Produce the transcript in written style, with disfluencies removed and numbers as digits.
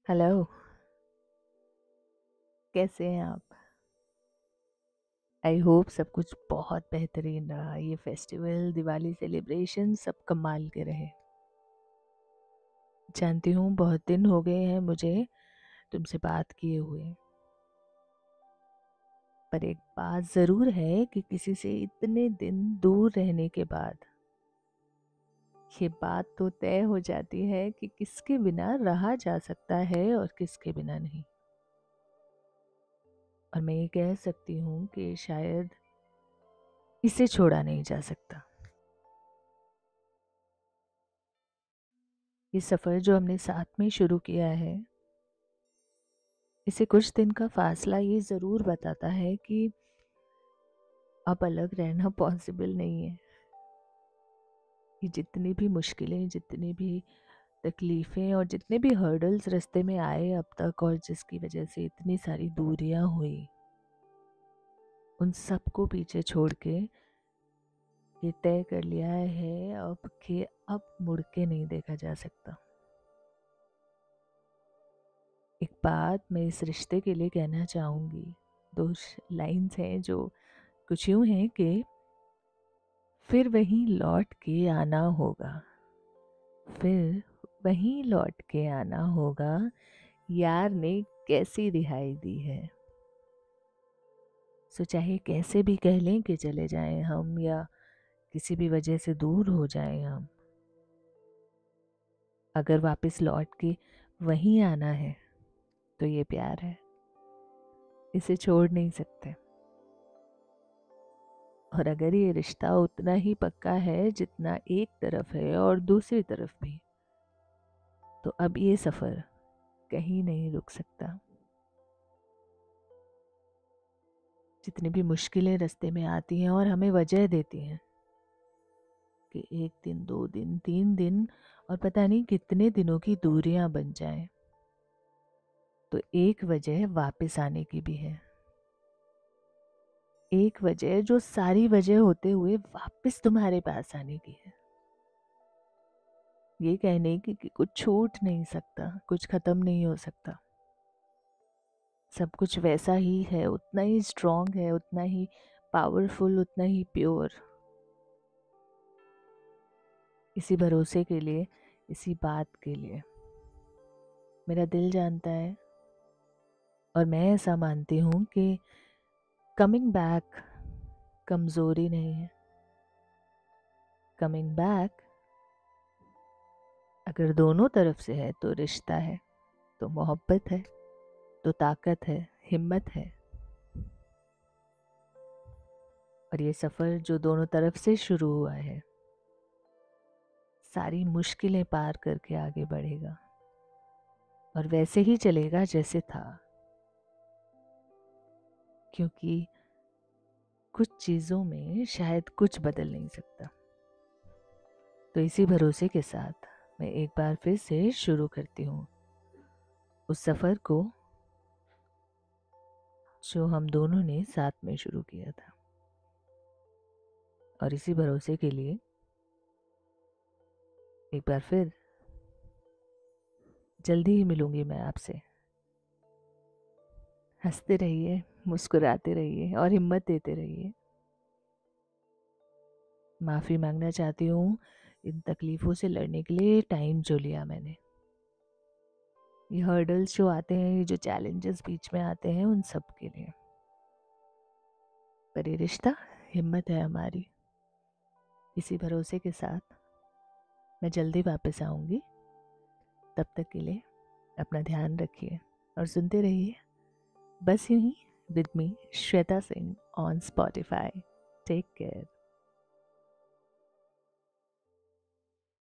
Hello. कैसे हैं आप? आई होप सब कुछ बहुत बेहतरीन रहा। ये फेस्टिवल, दिवाली सेलिब्रेशन सब कमाल के रहे। जानती हूँ बहुत दिन हो गए हैं मुझे तुमसे बात किए हुए, पर एक बात ज़रूर है कि किसी से इतने दिन दूर रहने के बाद ये बात तो तय हो जाती है कि किसके बिना रहा जा सकता है और किसके बिना नहीं। और मैं ये कह सकती हूँ कि शायद इसे छोड़ा नहीं जा सकता। ये सफ़र जो हमने साथ में शुरू किया है, इसे कुछ दिन का फासला ये ज़रूर बताता है कि अब अलग रहना पॉसिबल नहीं है। ये जितनी भी मुश्किलें, जितनी भी तकलीफ़ें और जितने भी हर्डल्स रास्ते में आए अब तक, और जिसकी वजह से इतनी सारी दूरियां हुई, उन सबको पीछे छोड़ के ये तय कर लिया है अब कि अब मुड़ के नहीं देखा जा सकता। एक बात मैं इस रिश्ते के लिए कहना चाहूँगी। दो लाइन्स हैं जो कुछ यूँ हैं कि फिर वहीं लौट के आना होगा, फिर वहीं लौट के आना होगा, यार ने कैसी रिहाई दी है। सो चाहे कैसे भी कह लें कि चले जाएं हम, या किसी भी वजह से दूर हो जाएं हम, अगर वापस लौट के वहीं आना है तो ये प्यार है, इसे छोड़ नहीं सकते। और अगर ये रिश्ता उतना ही पक्का है जितना एक तरफ है और दूसरी तरफ भी, तो अब ये सफ़र कहीं नहीं रुक सकता। जितनी भी मुश्किलें रास्ते में आती हैं और हमें वजह देती हैं कि 1 दिन, 2 दिन, 3 दिन और पता नहीं कितने दिनों की दूरियां बन जाएं, तो एक वजह वापस आने की भी है। एक वजह जो सारी वजह होते हुए वापस तुम्हारे पास आने की है। ये कहने की कि कुछ छूट नहीं सकता, कुछ खत्म नहीं हो सकता। सब कुछ वैसा ही है, उतना ही स्ट्रांग है, उतना ही पावरफुल, उतना ही प्योर। इसी भरोसे के लिए, इसी बात के लिए मेरा दिल जानता है, और मैं ऐसा मानती हूँ कि कमिंग बैक कमज़ोरी नहीं है। कमिंग बैक अगर दोनों तरफ से है तो रिश्ता है, तो मोहब्बत है, तो ताकत है, हिम्मत है। और ये सफ़र जो दोनों तरफ से शुरू हुआ है, सारी मुश्किलें पार करके आगे बढ़ेगा और वैसे ही चलेगा जैसे था। क्योंकि कुछ चीज़ों में शायद कुछ बदल नहीं सकता। तो इसी भरोसे के साथ मैं एक बार फिर से शुरू करती हूँ उस सफ़र को जो हम दोनों ने साथ में शुरू किया था। और इसी भरोसे के लिए एक बार फिर जल्दी ही मिलूंगी मैं आपसे। हंसते रहिए, मुस्कुराते रहिए और हिम्मत देते रहिए। माफ़ी मांगना चाहती हूँ इन तकलीफ़ों से लड़ने के लिए टाइम जो लिया मैंने। ये हर्डल्स जो आते हैं, ये जो चैलेंजेस बीच में आते हैं, उन सब के लिए। पर ये रिश्ता हिम्मत है हमारी। इसी भरोसे के साथ मैं जल्दी वापस आऊँगी। तब तक के लिए अपना ध्यान रखिए और सुनते रहिए बस यूं ही with me, Shweta Singh, on Spotify. Take care.